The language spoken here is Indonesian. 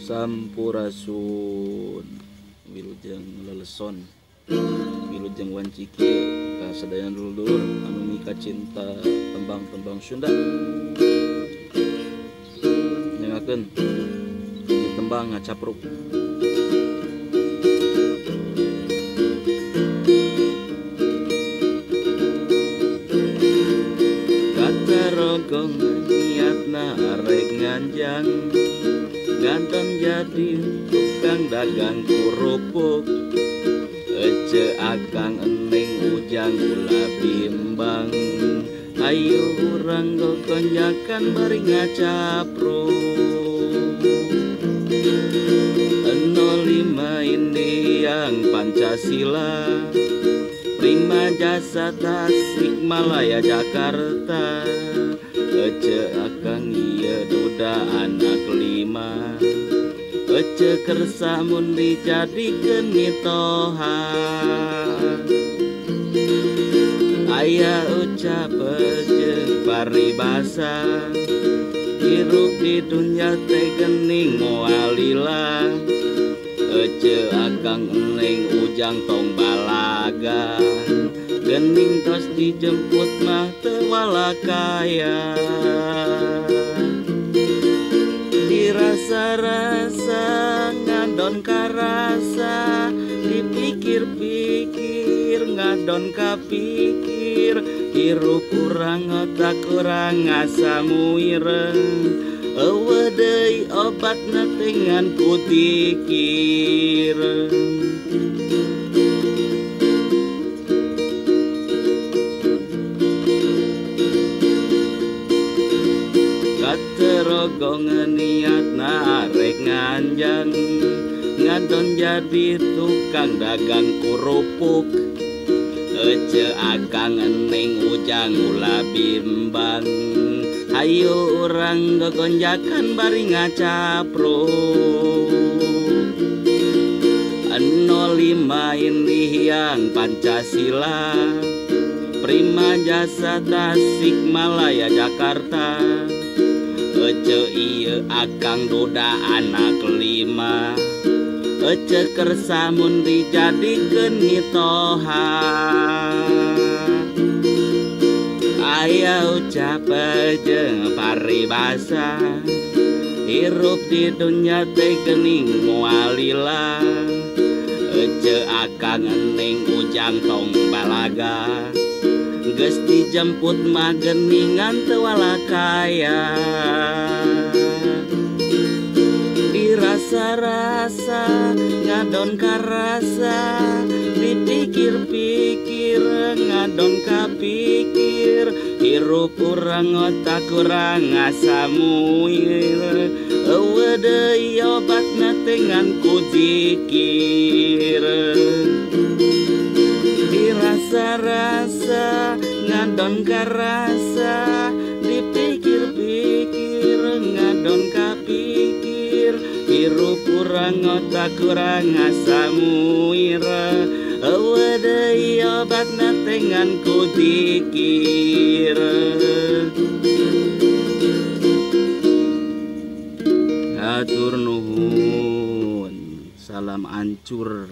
Sampurasun wilujeng leleson wilujeng wanciki kasadayan dulur anu mika cinta tembang-tembang Sunda nyengakeun tembang ngacapruk. Katarogong niatna arek nganjang nganton jadi tukang dagang kerupuk ece akang eneng ujang ulah bimbang ayo urang gokonjakan bari ngacapruk 05 Indiang Pancasila Prima Jasa Tasikmalaya Jakarta ece akang ieu duda anak 5 ece kersa mun dijadikeun mitoha aya ucap jeung paribasa hirup di dunya teh geuning moal lila ece akang eneng ujang tong balaga geuning tos dijemput mah teu walakaya dirasa-rasa ngadon karasa dipikir-pikir ngadon kapikir hirup urang otak urang asa muireng eueuh deui obatna teh ngan kutikir katerogong niatna arek nganjang ngadon jadi tukang dagang kerupuk ece akang eneng ujang ulah bimbang ayo urang gogonjakan bari ngacapruk 05 Indiang Pancasila Prima Jasa Tasikmalaya Jakarta ece ieu akang duda anak 5 ece kersa mun dijadikeun mitoha aya ucap jeung paribasa hirup di dunya teh geuning moal lila ece akang eneng ujang tong balaga geus dijemput mah geuningan teu walakaya dirasa-rasa ngadon karasa dipikir-pikir ngadon kapikir hirup urang otak urang asa muir eueuh deui obatna teh ngan kudzikir dirasa-rasa ngadon karasa dipikir-pikir ngadon kapikir hirup urang otak urang asa muir eueuh deui obatna teh ngan kudzikir hatur nuhun salam ancur.